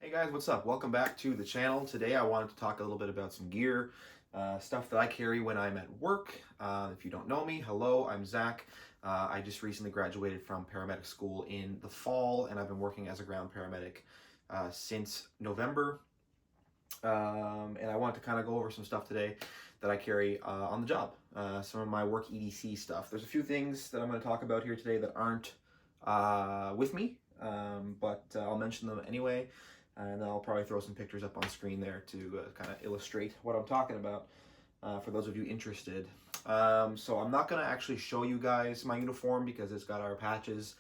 Hey guys, what's up? Welcome back to the channel. Today I wanted to talk a little bit about some gear, stuff that I carry when I'm at work. If you don't know me, hello, I'm Zach. I just recently graduated from paramedic school in the fall, and I've been working as a ground paramedic since November. And I want to kind of go over some stuff today that I carry on the job, some of my work EDC stuff. There's a few things that I'm going to talk about here today that aren't with me, but I'll mention them anyway. And I'll probably throw some pictures up on screen there to kind of illustrate what I'm talking about for those of you interested. So I'm not going to actually show you guys my uniform because it's got our patches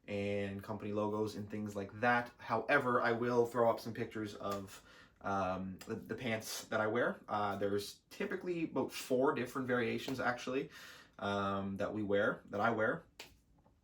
and company logos and things like that. However, I will throw up some pictures of the pants that I wear. There's typically about 4 different variations actually that I wear.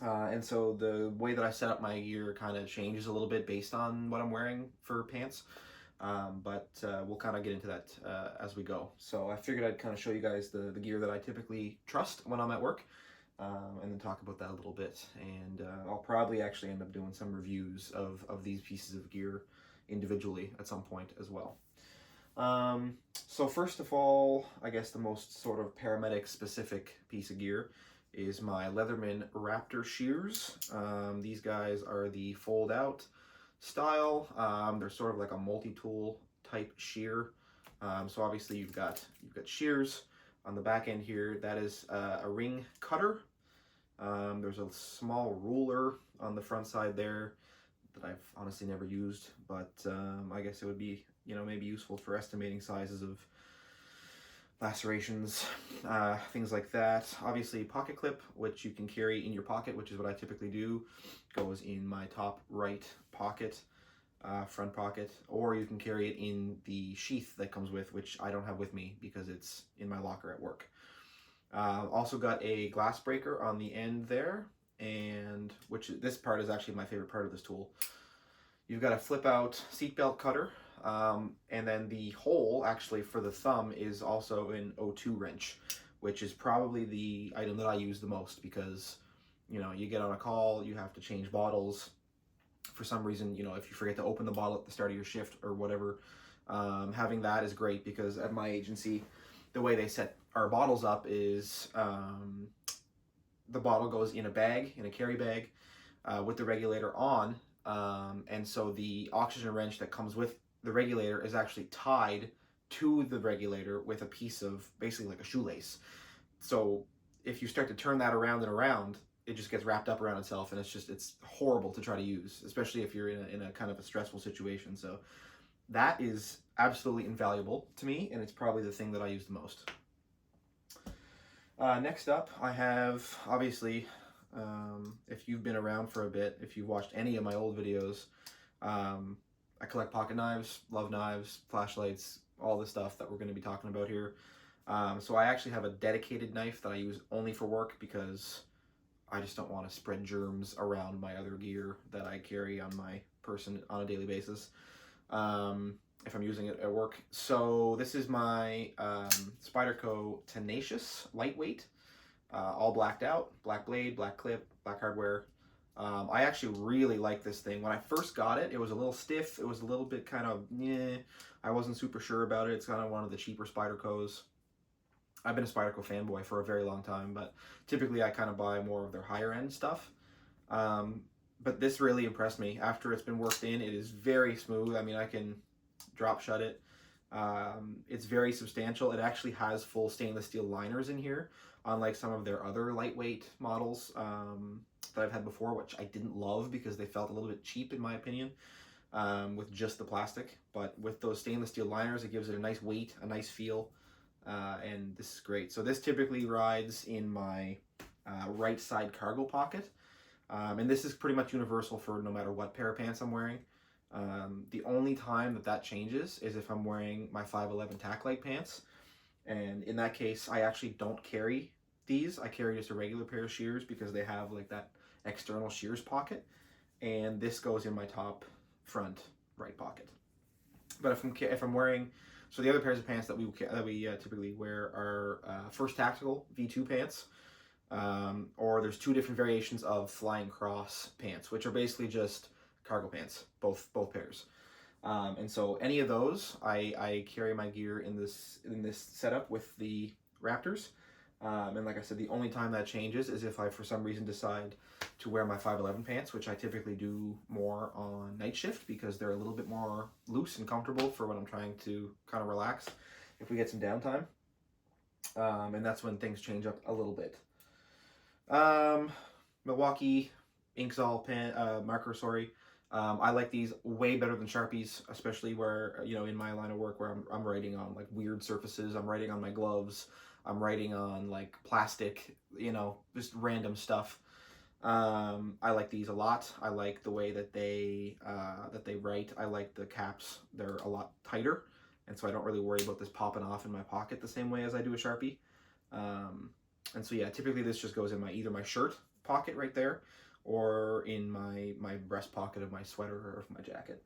And so the way that I set up my gear kind of changes a little bit based on what I'm wearing for pants. But we'll kind of get into that as we go. So I figured I'd kind of show you guys the gear that I typically trust when I'm at work, and then talk about that a little bit. And I'll probably actually end up doing some reviews of these pieces of gear individually at some point as well. So first of all, I guess the most sort of paramedic specific piece of gear is my Leatherman Raptor shears. These guys are the fold out style. They're sort of like a multi-tool type shear. So obviously you've got shears on the back end here. That is a ring cutter. There's a small ruler on the front side there that I've honestly never used, but I guess it would be, maybe useful for estimating sizes of lacerations, things like that. Obviously pocket clip, which you can carry in your pocket, which is what I typically do, goes in my top right pocket, front pocket, or you can carry it in the sheath that comes with, which I don't have with me because it's in my locker at work. Also got a glass breaker on the end there, and this part is actually my favorite part of this tool. You've got a flip out seatbelt cutter, and then the hole actually for the thumb is also an O2 wrench, which is probably the item that I use the most because, you get on a call, you have to change bottles. For some reason, if you forget to open the bottle at the start of your shift or whatever, having that is great because at my agency, the way they set our bottles up is the bottle goes in a carry bag with the regulator on. And so the oxygen wrench that comes with the regulator is actually tied to the regulator with a piece of basically like a shoelace. So if you start to turn that around and around, it just gets wrapped up around itself, and it's horrible to try to use, especially if you're in a kind of a stressful situation. So that is absolutely invaluable to me, and it's probably the thing that I use the most. Next up, I have, obviously, if you've been around for a bit, if you've watched any of my old videos, I collect pocket knives, love knives, flashlights, all the stuff that we're going to be talking about here. So I actually have a dedicated knife that I use only for work because I just don't want to spread germs around my other gear that I carry on my person on a daily basis if I'm using it at work. So this is my Spyderco Tenacious Lightweight, all blacked out, black blade, black clip, black hardware. I actually really like this thing. When I first got it, it was a little stiff. It was a little bit kind of, I wasn't super sure about it. It's kind of one of the cheaper Spydercos. I've been a Spyderco fanboy for a very long time, but typically I kind of buy more of their higher end stuff. But this really impressed me. After it's been worked in, it is very smooth. I mean, I can drop shut it. It's very substantial. It actually has full stainless steel liners in here, unlike some of their other lightweight models that I've had before, which I didn't love because they felt a little bit cheap in my opinion with just the plastic. But with those stainless steel liners, it gives it a nice weight, a nice feel, and this is great. So this typically rides in my right side cargo pocket, and this is pretty much universal for no matter what pair of pants I'm wearing. The only time that changes is if I'm wearing my 511 tack light pants, and in that case I actually don't carry these. I carry just a regular pair of shears because they have like that external shears pocket, and this goes in my top front right pocket. But if I'm wearing, so the other pairs of pants that we typically wear are First Tactical V2 pants, or there's 2 different variations of Flying Cross pants, which are basically just cargo pants, both pairs. And so any of those, I carry my gear in this setup with the Raptors. And like I said, the only time that changes is if I, for some reason, decide to wear my 511 pants, which I typically do more on night shift because they're a little bit more loose and comfortable for when I'm trying to kind of relax if we get some downtime. And that's when things change up a little bit. Milwaukee Inksol marker, sorry. I like these way better than Sharpies, especially where, in my line of work where I'm writing on like weird surfaces. I'm writing on my gloves. I'm writing on like plastic, just random stuff. I like these a lot. I like the way that they write. I like the caps. They're a lot tighter, and so I don't really worry about this popping off in my pocket the same way as I do a Sharpie. And so yeah, typically this just goes in either my shirt pocket right there, or in my breast pocket of my sweater or of my jacket.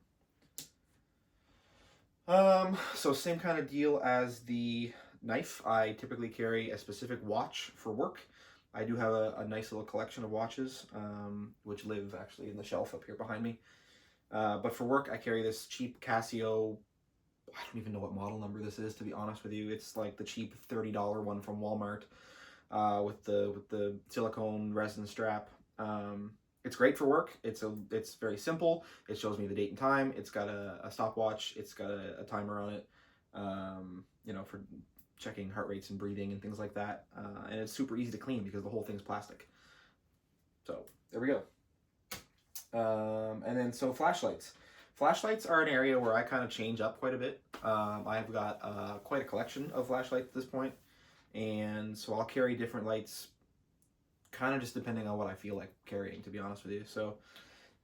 So same kind of deal as the knife. I typically carry a specific watch for work. I do have a nice little collection of watches, which live actually in the shelf up here behind me. But for work, I carry this cheap Casio. I don't even know what model number this is, to be honest with you. It's like the cheap $30 one from Walmart, with the silicone resin strap. It's great for work. It's very simple. It shows me the date and time. It's got a stopwatch. It's got a timer on it, for checking heart rates and breathing and things like that. And it's super easy to clean because the whole thing's plastic. So there we go. And then so flashlights. Flashlights are an area where I kind of change up quite a bit. I've got quite a collection of flashlights at this point, and so I'll carry different lights kind of just depending on what I feel like carrying, to be honest with you. So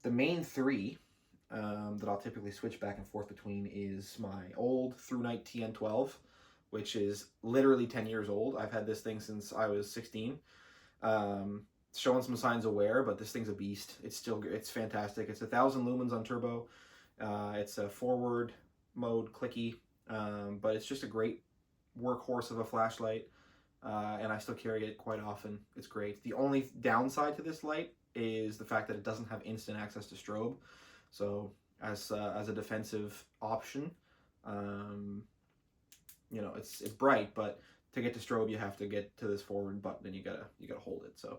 the main three that I'll typically switch back and forth between is my old Through Night TN12, which is literally 10 years old. I've had this thing since I was 16. Showing some signs of wear, but this thing's a beast. It's fantastic. It's 1,000 lumens on turbo. It's a forward mode clicky, but it's just a great workhorse of a flashlight. And I still carry it quite often. It's great. The only downside to this light is the fact that it doesn't have instant access to strobe. So as a defensive option, it's bright, but to get to strobe, you have to get to this forward button and you gotta hold it. So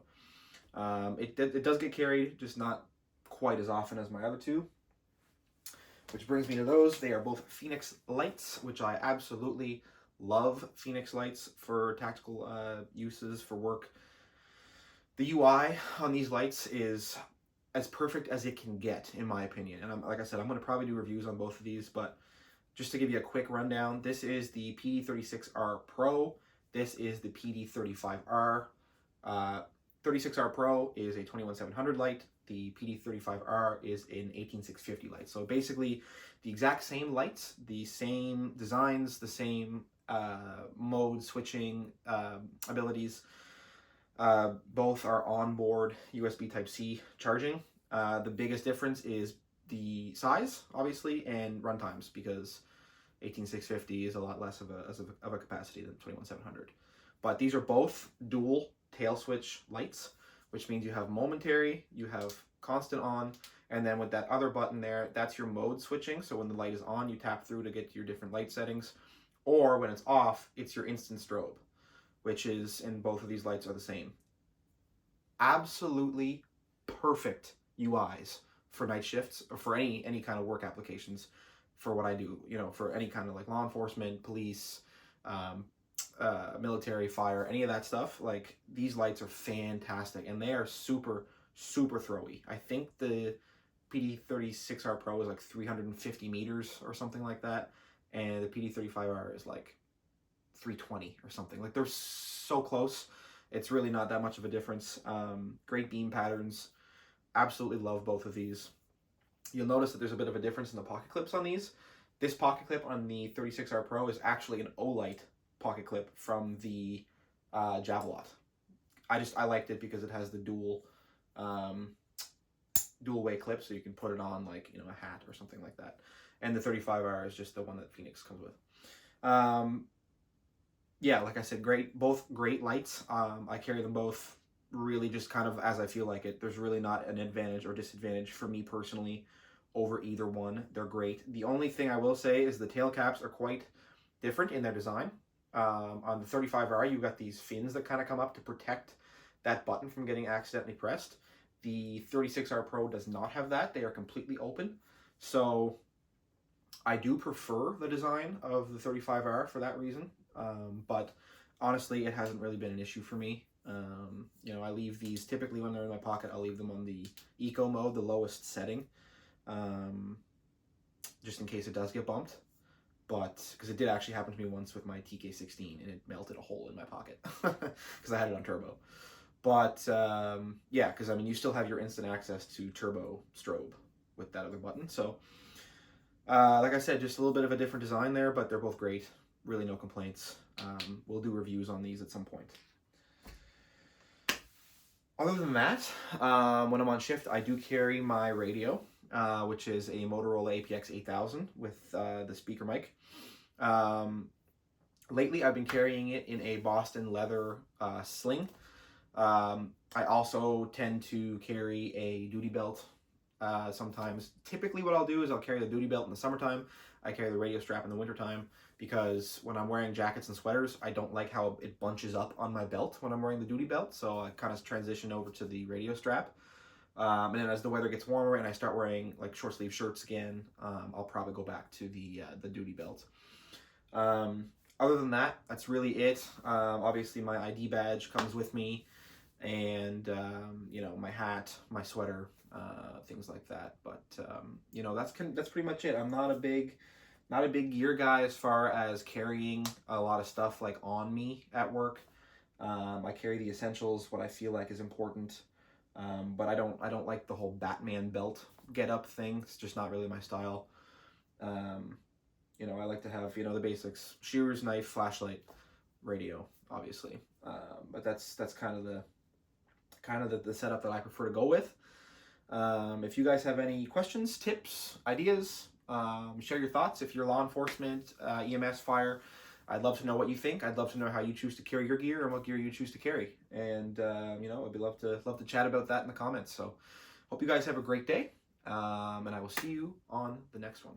it does get carried, just not quite as often as my other two. Which brings me to those. They are both Phoenix lights, which I absolutely love. Phoenix lights for tactical uses for work. The UI on these lights is as perfect as it can get, in my opinion. And like I said, I'm going to probably do reviews on both of these, but just to give you a quick rundown, this is the PD36R Pro. This is the PD35R. 36R Pro is a 21700 light. The PD35R is an 18650 light. So basically the exact same lights, the same designs, the same mode switching abilities. Both are onboard USB Type-C charging. The biggest difference is the size, obviously, and run times, because 18650 is a lot less of a capacity than 21700. But these are both dual tail switch lights, which means you have momentary, you have constant on, and then with that other button there, that's your mode switching. So when the light is on, you tap through to get to your different light settings, or when it's off, it's your instant strobe, which is, in both of these lights are the same. Absolutely perfect UIs for night shifts, or for any kind of work applications for what I do, for any kind of like law enforcement, police, military, fire, any of that stuff. Like, these lights are fantastic, and they are super, super throwy. I think the PD36R Pro is like 350 meters or something like that, and the PD35R is like 320 or something. Like, they're so close. It's really not that much of a difference. Great beam patterns. Absolutely love both of these. You'll notice that there's a bit of a difference in the pocket clips on these. This pocket clip on the 36R Pro is actually an Olight pocket clip from the Javelot. I liked it because it has the dual way clip, so you can put it on like a hat or something like that. And the 35R is just the one that Phoenix comes with. Yeah, like I said, both great lights. I carry them both really just kind of as I feel like it. There's really not an advantage or disadvantage for me personally over either one. They're great. The only thing I will say is the tail caps are quite different in their design. On the 35R, you've got these fins that kind of come up to protect that button from getting accidentally pressed. The 36R Pro does not have that. They are completely open. So I do prefer the design of the 35R for that reason. But honestly, it hasn't really been an issue for me. You know, I leave these, typically when they're in my pocket, I'll leave them on the eco mode, the lowest setting, just in case it does get bumped. But, because it did actually happen to me once with my TK16, and it melted a hole in my pocket, because I had it on turbo. But, yeah, because, I mean, you still have your instant access to turbo strobe with that other button. So, like I said, just a little bit of a different design there, but they're both great. Really no complaints. We'll do reviews on these at some point. Other than that, when I'm on shift, I do carry my radio, which is a Motorola APX 8000 with the speaker mic. Lately, I've been carrying it in a Boston leather sling. I also tend to carry a duty belt sometimes. Typically what I'll do is I'll carry the duty belt in the summertime. I carry the radio strap in the wintertime, because when I'm wearing jackets and sweaters, I don't like how it bunches up on my belt when I'm wearing the duty belt. So I kind of transition over to the radio strap. And then as the weather gets warmer and I start wearing like short sleeve shirts again, I'll probably go back to the duty belt. Other than that, that's really it. Obviously my ID badge comes with me, and you know, my hat, my sweater, things like that. But you know, that's pretty much it. I'm not a big gear guy as far as carrying a lot of stuff like on me at work. I carry the essentials, what I feel like is important. But I don't like the whole Batman belt get up thing. It's just not really my style. You know, I like to have, you know, the basics: shears, knife, flashlight, radio, obviously. But that's kind of the setup that I prefer to go with. If you guys have any questions, tips, ideas, share your thoughts. If you're law enforcement, EMS, fire, I'd love to know what you think. I'd love to know how you choose to carry your gear and what gear you choose to carry. And you know, I'd love to chat about that in the comments. So hope you guys have a great day, and I will see you on the next one.